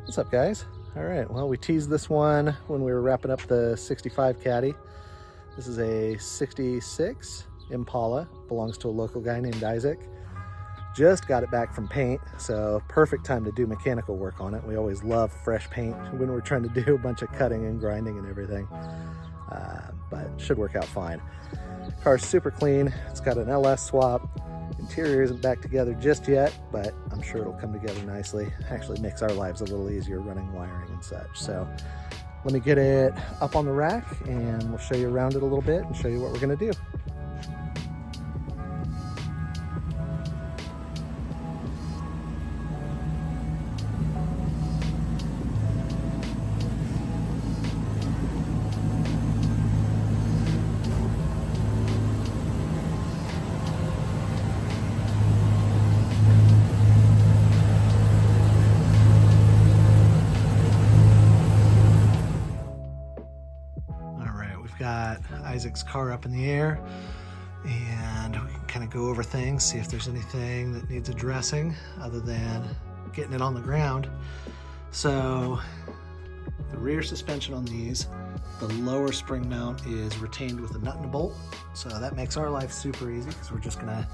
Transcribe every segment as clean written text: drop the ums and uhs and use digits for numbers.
What's up, guys? All right, well, we teased this one when we were wrapping up the 65 Caddy. This is a 66 Impala, belongs to a local guy named Isaac. Just got it back from paint, so perfect time to do mechanical work on it. We always love fresh paint when we're trying to do a bunch of cutting and grinding and everything, but should work out fine. Car's super clean. It's got an LS swap. Interior isn't back together just yet, but I'm sure it'll come together nicely. Actually makes our lives a little easier running wiring and such. So let me get it up on the rack and we'll show you around it a little bit and show you what we're gonna do. Got Isaac's car up in the air and we can kind of go over things, see if there's anything that needs addressing other than getting it on the ground. So the rear suspension on these, the lower spring mount is retained with a nut and a bolt. So that makes our life super easy because we're just gonna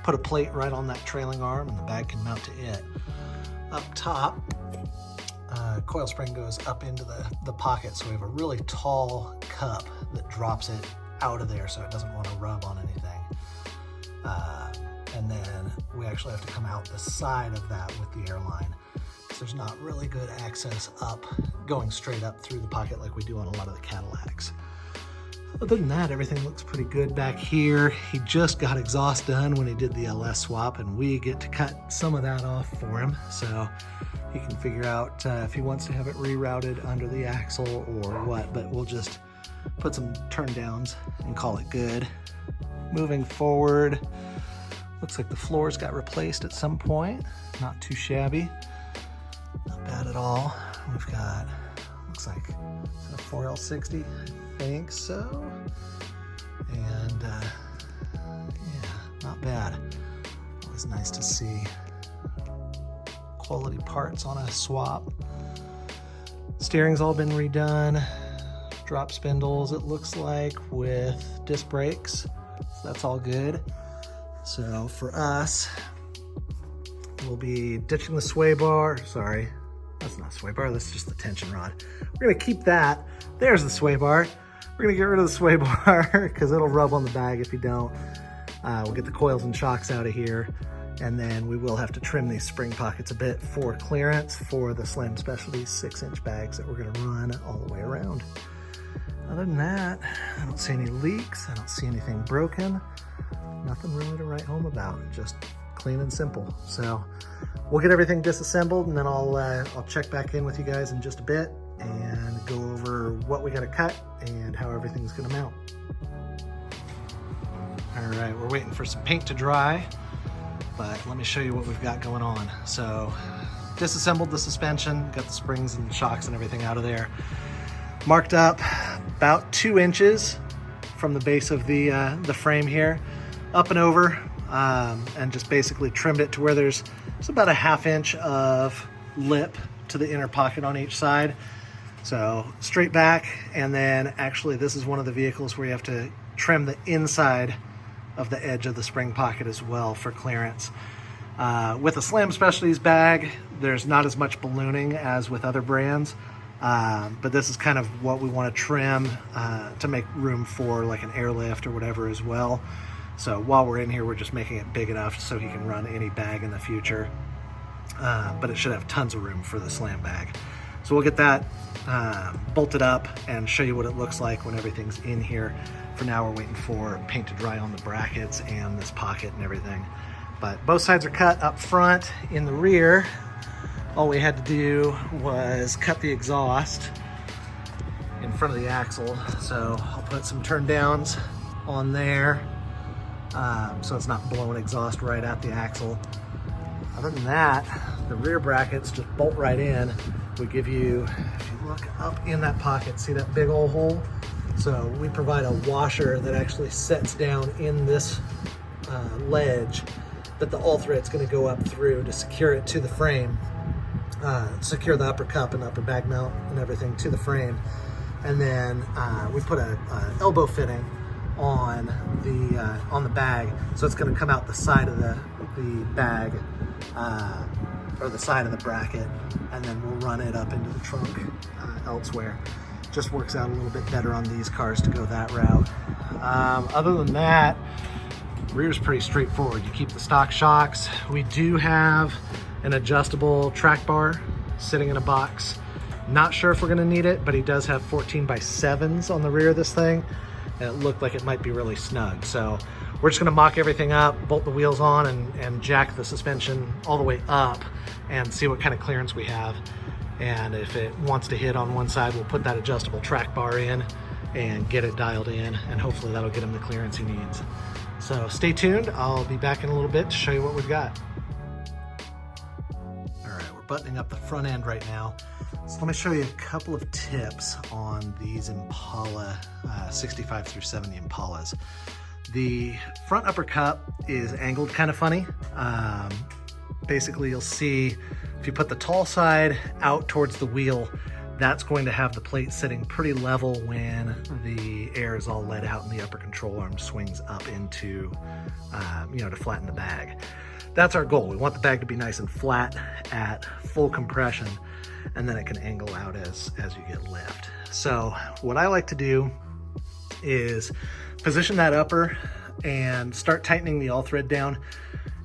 put a plate right on that trailing arm and the bag can mount to it. Up top, coil spring goes up into the pocket, so we have a really tall cup that drops it out of there so it doesn't want to rub on anything. And then we actually have to come out the side of that with the airline. So there's not really good access up, going straight up through the pocket like we do on a lot of the Cadillacs. Other than that, everything looks pretty good back here. He just got exhaust done when he did the LS swap, and we get to cut some of that off for him. So he can figure out if he wants to have it rerouted under the axle or what, but we'll just put some turn downs and call it good. Moving forward, looks like the floors got replaced at some point. Not too shabby, not bad at all. We've got, looks like a 4L60, I think so. And yeah, not bad. Always nice to see quality parts on a swap. Steering's all been redone. Drop spindles, it looks like, with disc brakes. So that's all good. So for us, we'll be ditching the sway bar. Sorry, that's not sway bar, that's just the tension rod. We're gonna keep that. There's the sway bar. We're gonna get rid of the sway bar because it'll rub on the bag if you don't. We'll get the coils and shocks out of here. And then we will have to trim these spring pockets a bit for clearance for the Slam Specialties 6-inch bags that we're gonna run all the way around. Other than that, I don't see any leaks. I don't see anything broken. Nothing really to write home about, just clean and simple. So we'll get everything disassembled and then I'll check back in with you guys in just a bit and go over what we gotta cut and how everything's gonna mount. All right, we're waiting for some paint to dry, but let me show you what we've got going on. So disassembled the suspension, got the springs and shocks and everything out of there. Marked up about 2 inches from the base of the frame here, up and over, and just basically trimmed it to where there's about a 1/2 inch of lip to the inner pocket on each side. So straight back, and then actually this is one of the vehicles where you have to trim the inside of the edge of the spring pocket as well for clearance. With a Slam Specialties bag, there's not as much ballooning as with other brands, but this is kind of what we want to trim to make room for like an airlift or whatever as well. So while we're in here, we're just making it big enough so he can run any bag in the future, but it should have tons of room for the Slam bag. So we'll get that bolted up and show you what it looks like when everything's in here. For now, we're waiting for paint to dry on the brackets and this pocket and everything. But both sides are cut up front. In the rear, all we had to do was cut the exhaust in front of the axle. So I'll put some turn downs on there so it's not blowing exhaust right at the axle. Other than that, the rear brackets just bolt right in. We give you, if you look up in that pocket, see that big old hole? So we provide a washer that actually sets down in this ledge that the all thread's going to go up through to secure it to the frame. secure the upper cup and upper bag mount and everything to the frame. And then we put a elbow fitting on the bag, so it's going to come out the side of the bag, or the side of the bracket, and then we'll run it up into the trunk elsewhere. Just works out a little bit better on these cars to go that route. Other than that, rear's pretty straightforward. You keep the stock shocks. We do have an adjustable track bar sitting in a box. Not sure if we're gonna need it, but he does have 14x7s on the rear of this thing, and it looked like it might be really snug. So we're just gonna mock everything up, bolt the wheels on, and jack the suspension all the way up and see what kind of clearance we have. And if it wants to hit on one side, we'll put that adjustable track bar in and get it dialed in, and hopefully that'll get him the clearance he needs. So stay tuned. I'll be back in a little bit to show you what we've got. All right, we're buttoning up the front end right now. So let me show you a couple of tips on these Impala 65 through 70 Impalas. The front upper cup is angled kind of funny. Basically, you'll see if you put the tall side out towards the wheel, that's going to have the plate sitting pretty level when the air is all let out and the upper control arm swings up into, to flatten the bag. That's our goal. We want the bag to be nice and flat at full compression, and then it can angle out as you get lift. So what I like to do is position that upper and start tightening the all thread down.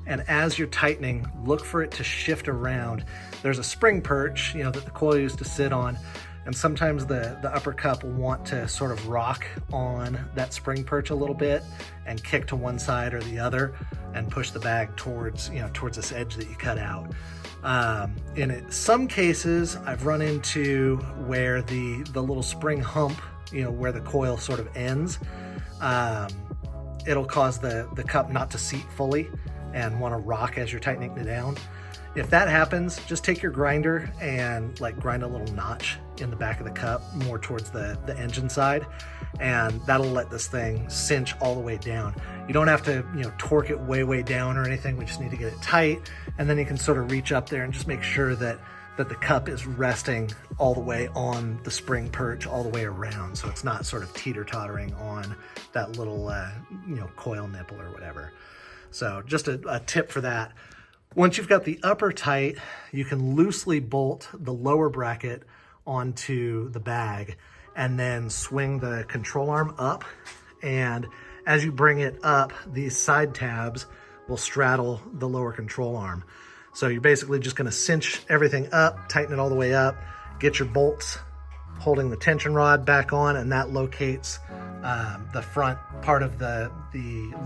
And as you're tightening, look for it to shift around. There's a spring perch, that the coil used to sit on, and sometimes the upper cup will want to sort of rock on that spring perch a little bit and kick to one side or the other and push the bag towards this edge that you cut out. In some cases, I've run into where the little spring hump, where the coil sort of ends, it'll cause the cup not to seat fully and want to rock as you're tightening it down. If that happens, just take your grinder and grind a little notch in the back of the cup more towards the engine side, and that'll let this thing cinch all the way down. You don't have to torque it way down or anything. We just need to get it tight, and then you can sort of reach up there and just make sure that the cup is resting all the way on the spring perch all the way around, so it's not sort of teeter-tottering on that little coil nipple or whatever. So just a tip for that. Once you've got the upper tight, you can loosely bolt the lower bracket onto the bag and then swing the control arm up. And as you bring it up, these side tabs will straddle the lower control arm. So you're basically just gonna cinch everything up, tighten it all the way up, get your bolts holding the tension rod back on, and that locates the front part of the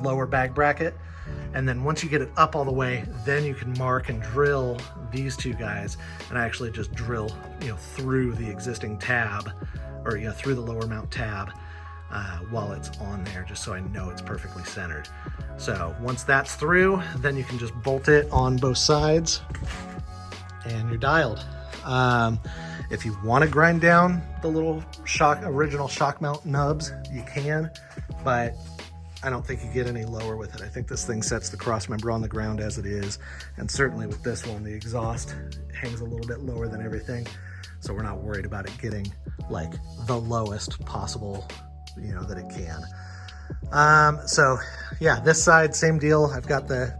lower bag bracket. And then once you get it up all the way, then you can mark and drill these two guys. And I actually just drill, through the existing tab, or through the lower mount tab while it's on there, just so I know it's perfectly centered. So once that's through, then you can just bolt it on both sides, and you're dialed. If you want to grind down the little original shock mount nubs, you can, but I don't think you get any lower with it. I think this thing sets the cross member on the ground as it is. And certainly with this one, the exhaust hangs a little bit lower than everything. So we're not worried about it getting the lowest possible, that it can. So yeah, this side, same deal. I've got the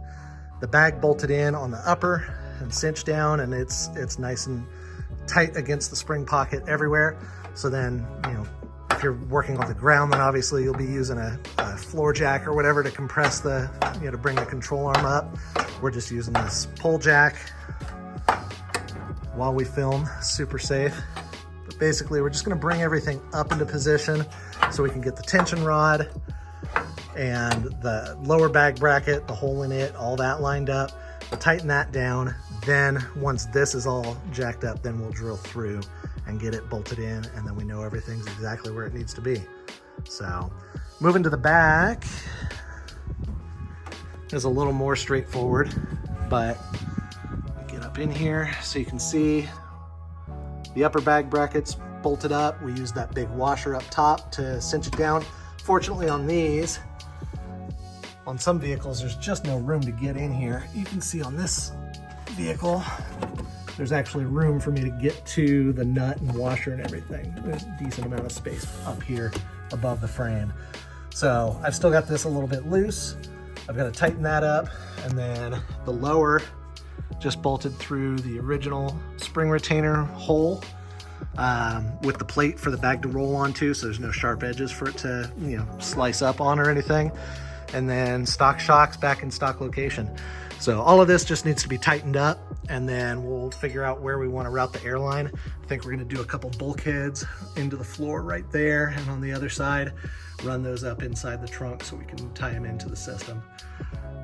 bag bolted in on the upper and cinched down, and it's nice and tight against the spring pocket everywhere. So then, if you're working on the ground, then obviously you'll be using a floor jack or whatever to compress to bring the control arm up. We're just using this pull jack while we film, super safe. But basically, we're just gonna bring everything up into position so we can get the tension rod and the lower bag bracket, the hole in it, all that lined up. We'll tighten that down. Then once this is all jacked up, then we'll drill through and get it bolted in, and then we know everything's exactly where it needs to be. So moving to the back is a little more straightforward, but get up in here so you can see the upper bag brackets bolted up. We use that big washer up top to cinch it down. Fortunately on these, on some vehicles, there's just no room to get in here. You can see on this vehicle, there's actually room for me to get to the nut and washer and everything. There's a decent amount of space up here above the frame. So I've still got this a little bit loose. I've got to tighten that up, and then the lower just bolted through the original spring retainer hole with the plate for the bag to roll onto, so there's no sharp edges for it to, you know, slice up on or anything. And then stock shocks back in stock location. So all of this just needs to be tightened up, and then we'll figure out where we want to route the airline. I think we're going to do a couple bulkheads into the floor right there, and on the other side, run those up inside the trunk so we can tie them into the system.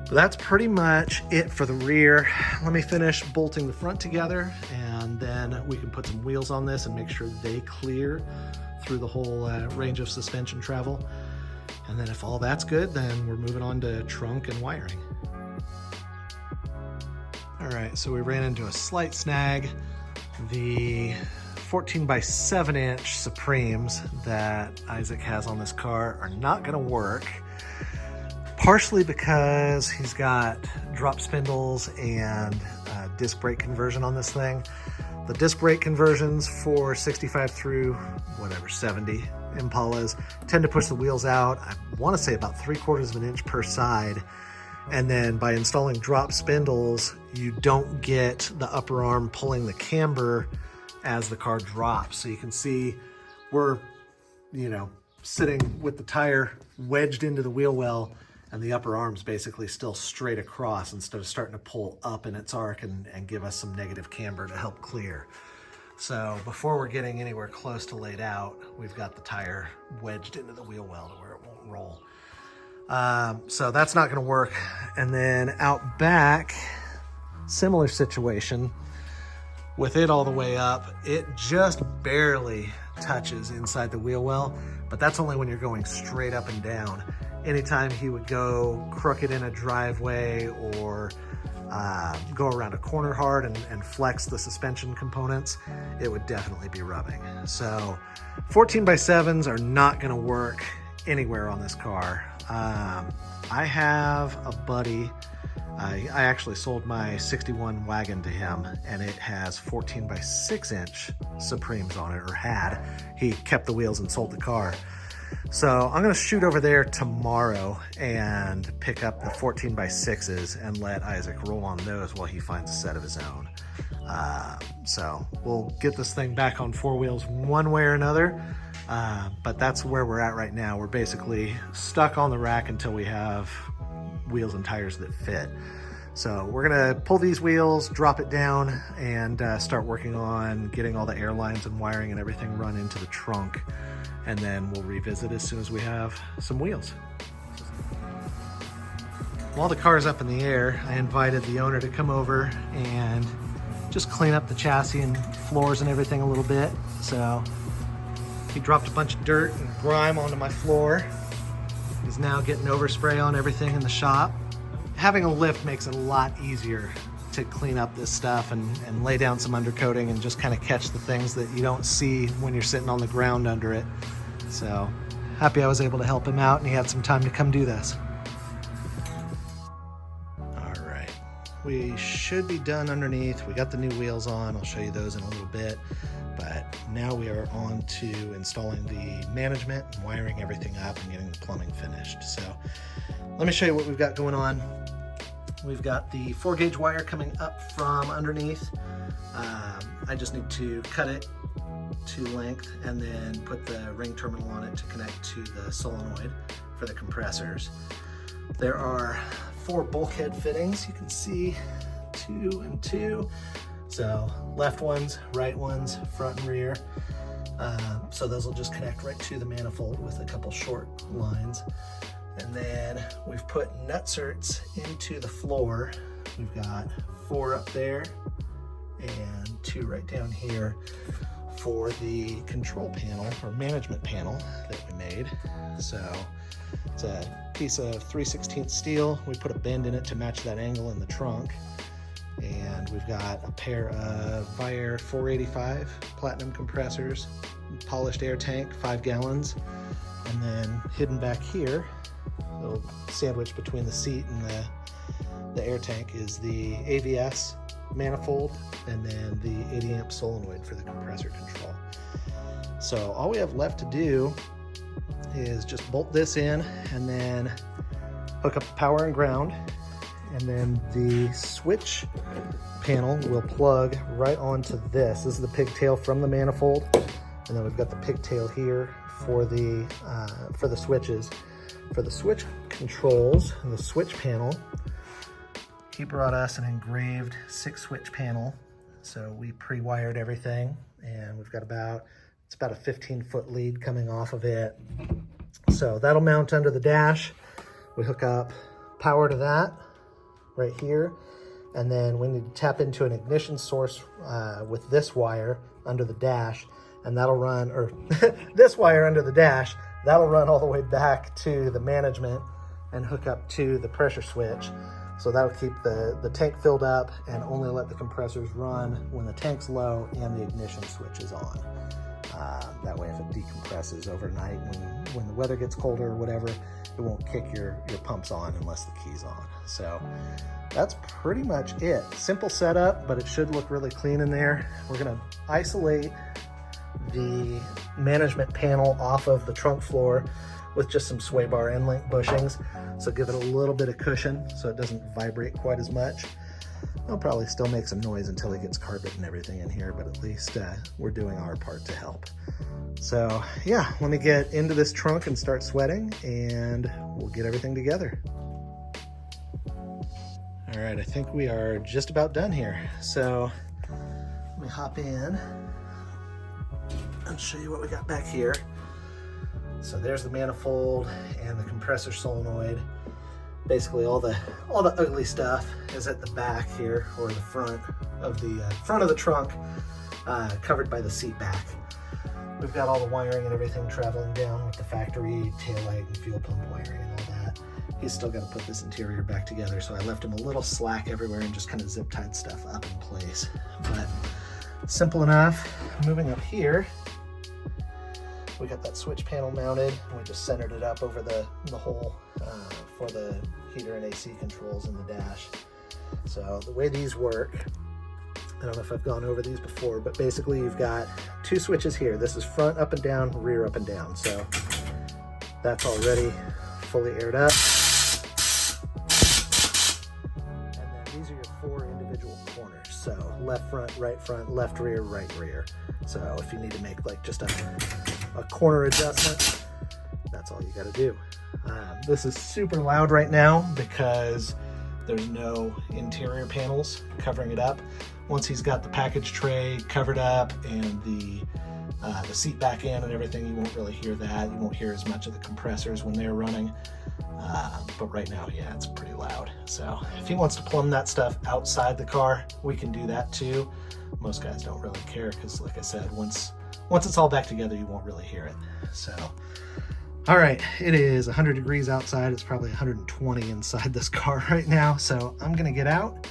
But that's pretty much it for the rear. Let me finish bolting the front together, and then we can put some wheels on this and make sure they clear through the whole range of suspension travel. And then if all that's good, then we're moving on to trunk and wiring. All right, so we ran into a slight snag. The 14x7" Supremes that Isaac has on this car are not gonna work, partially because he's got drop spindles and disc brake conversion on this thing. The disc brake conversions for 65 through whatever 70 Impalas tend to push the wheels out, I want to say about 3/4 of an inch per side. And then by installing drop spindles, you don't get the upper arm pulling the camber as the car drops. So you can see we're, you know, sitting with the tire wedged into the wheel well, and the upper arm's basically still straight across instead of starting to pull up in its arc and give us some negative camber to help clear. So before we're getting anywhere close to laid out, we've got the tire wedged into the wheel well to where it won't roll. So that's not going to work. And then out back, similar situation. With it all the way up, it just barely touches inside the wheel well, but that's only when you're going straight up and down. Anytime he would go crooked in a driveway or go around a corner hard and flex the suspension components, it would definitely be rubbing. So 14x7s are not going to work anywhere on this car. I have a buddy, I actually sold my 61 wagon to him, and it has 14x6" Supremes on it, or had. He kept the wheels and sold the car. So I'm gonna shoot over there tomorrow and pick up the 14x6s and let Isaac roll on those while he finds a set of his own. So we'll get this thing back on four wheels one way or another. But that's where we're at right now. We're basically stuck on the rack until we have wheels and tires that fit. So we're gonna pull these wheels, drop it down, and start working on getting all the air lines and wiring and everything run into the trunk. And then we'll revisit as soon as we have some wheels. While the car's up in the air, I invited the owner to come over and just clean up the chassis and floors and everything a little bit. So he dropped a bunch of dirt and grime onto my floor. He's now getting overspray on everything in the shop. Having a lift makes it a lot easier to clean up this stuff and lay down some undercoating and just kind of catch the things that you don't see when you're sitting on the ground under it. So happy I was able to help him out and he had some time to come do this. All right, we should be done underneath. We got the new wheels on. I'll show you those in a little bit. But now we are on to installing the management and wiring everything up and getting the plumbing finished. So let me show you what we've got going on. We've got the 4-gauge wire coming up from underneath. I just need to cut it to length and then put the ring terminal on it to connect to the solenoid for the compressors. There are 4 bulkhead fittings. You can see 2 and 2. So left ones, right ones, front and rear. So those will just connect right to the manifold with a couple short lines. And then we've put nutserts into the floor. We've got 4 up there and 2 right down here for the control panel or management panel that we made. So it's a piece of 3/16 steel. We put a bend in it to match that angle in the trunk. And we've got a pair of Viair 485 platinum compressors, polished air tank, 5 gallons. And then hidden back here, a little sandwich between the seat and the air tank, is the AVS manifold, and then the 80 amp solenoid for the compressor control. So all we have left to do is just bolt this in and then hook up the power and ground, and then the switch panel will plug right onto this. This is the pigtail from the manifold, and then we've got the pigtail here for the switches. For the switch controls and the switch panel, he brought us an engraved 6-switch panel. So we pre-wired everything, and we've got it's about a 15-foot lead coming off of it. So that'll mount under the dash. We hook up power to that right here, and then we need to tap into an ignition source with this wire under the dash, and that'll run, or this wire under the dash, that'll run all the way back to the management and hook up to the pressure switch. So that'll keep the tank filled up and only let the compressors run when the tank's low and the ignition switch is on. That way if it decompresses overnight when the weather gets colder or whatever, it won't kick your pumps on unless the key's on. So that's pretty much it. Simple setup, but it should look really clean in there. We're gonna isolate the management panel off of the trunk floor with just some sway bar end link bushings, so give it a little bit of cushion so it doesn't vibrate quite as much. It'll probably still make some noise until it gets carpet and everything in here, but at least we're doing our part to help. So yeah, let me get into this trunk and start sweating, and we'll get everything together. All right, I think we are just about done here. So let me hop in and show you what we got back here. So there's the manifold and the compressor solenoid. Basically all the ugly stuff is at the back here, or the front of the trunk, covered by the seat back. We've got all the wiring and everything traveling down with the factory taillight and fuel pump wiring and all that. He's still got to put this interior back together, so I left him a little slack everywhere and just kind of zip tied stuff up in place. But simple enough. Moving up here, we got that switch panel mounted, and we just centered it up over the hole for the heater and AC controls in the dash. So the way these work, I don't know if I've gone over these before, but basically you've got 2 switches here. This is front up and down, rear up and down. So that's already fully aired up. And then these are your 4 individual corners. So left front, left rear, right rear. So if you need to make like just a corner adjustment, that's all you got to do. This is super loud right now because there's no interior panels covering it up. Once he's got the package tray covered up and the seat back in and everything, you won't really hear that. You won't hear as much of the compressors when they're running. But right now, yeah, it's pretty loud. So if he wants to plumb that stuff outside the car, we can do that too. Most guys don't really care because, like I said, once it's all back together, you won't really hear it. So, all right, it is 100 degrees outside. It's probably 120 inside this car right now. So I'm gonna get out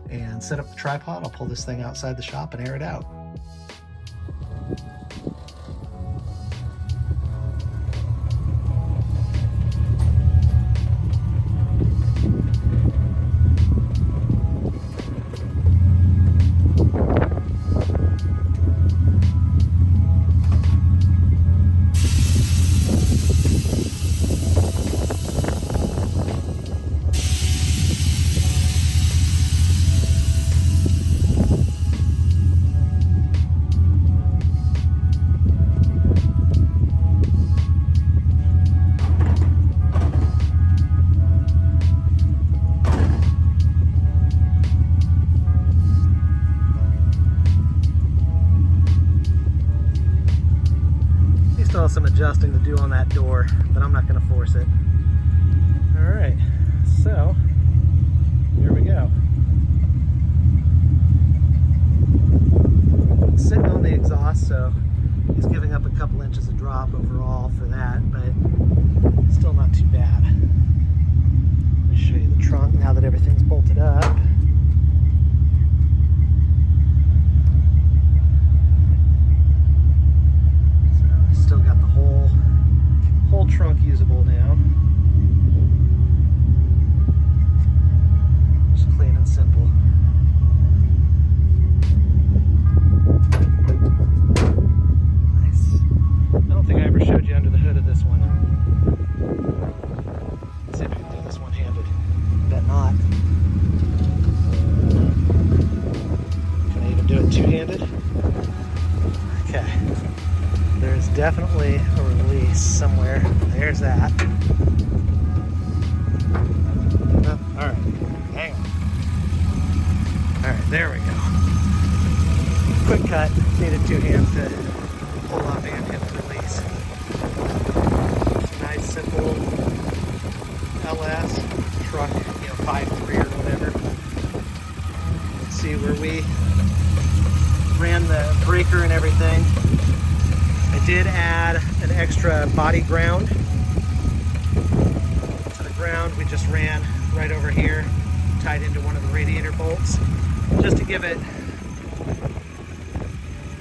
and set up the tripod. I'll pull this thing outside the shop and air it out. Some adjusting to do on that door, but I'm not going to force it. All right, so here we go. It's sitting on the exhaust, so he's giving up a couple inches of drop overall for that, but still not too bad. Let me show you the trunk now that everything's bolted up. Still got the whole trunk usable now. Just clean and simple. two-handed? Okay. There's definitely a release somewhere. There's that. Oh, all right. Hang on. All right, there we go. Quick cut. Needed two hands to pull off and hit the release. Nice, simple LS truck, 5.3 or whatever. Let's see where we ran the breaker and everything. I did add an extra body ground to the ground. We just ran right over here, tied into one of the radiator bolts, just to give it,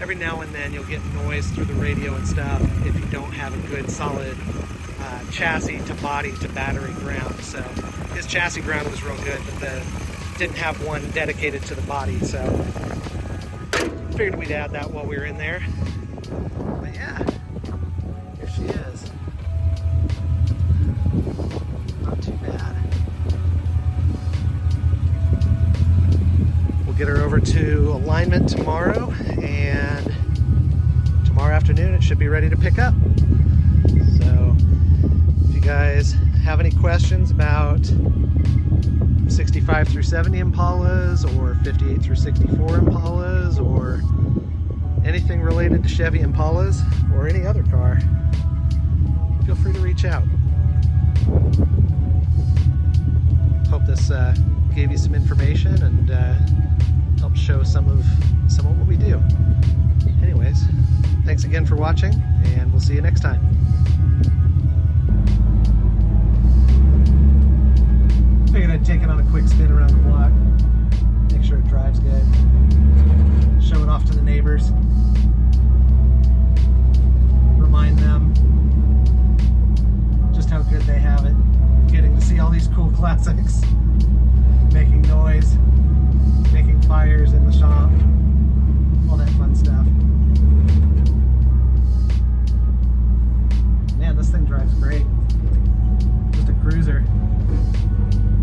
every now and then you'll get noise through the radio and stuff if you don't have a good solid chassis to body to battery ground. So his chassis ground was real good, but didn't have one dedicated to the body, so figured we'd add that while we were in there. But yeah, here she is. Not too bad. We'll get her over to alignment tomorrow, and tomorrow afternoon it should be ready to pick up. So if you guys have any questions about 65 through 70 Impalas or 58 through 64 Impalas or anything related to Chevy Impalas or any other car, feel free to reach out. Hope this gave you some information and helped show some of what we do. Anyways, thanks again for watching, and we'll see you next time. Figured I'd take it on a quick spin around the block, make sure it drives good, show it off to the neighbors, remind them just how good they have it, getting to see all these cool classics, making noise, making fires in the shop, all that fun stuff. Man, this thing drives great. Just a cruiser.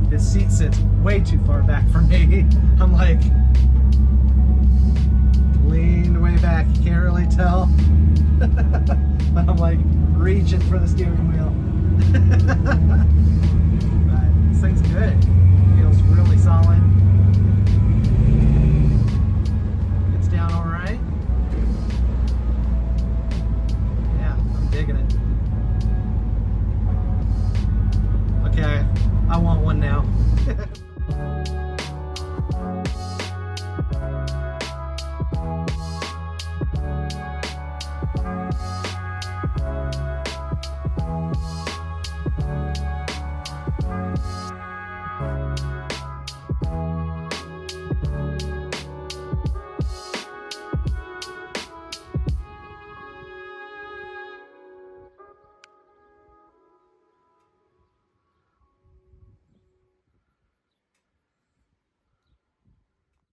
His seat sits way too far back for me. I'm like leaned way back. You can't really tell. But I'm like reaching for the steering wheel.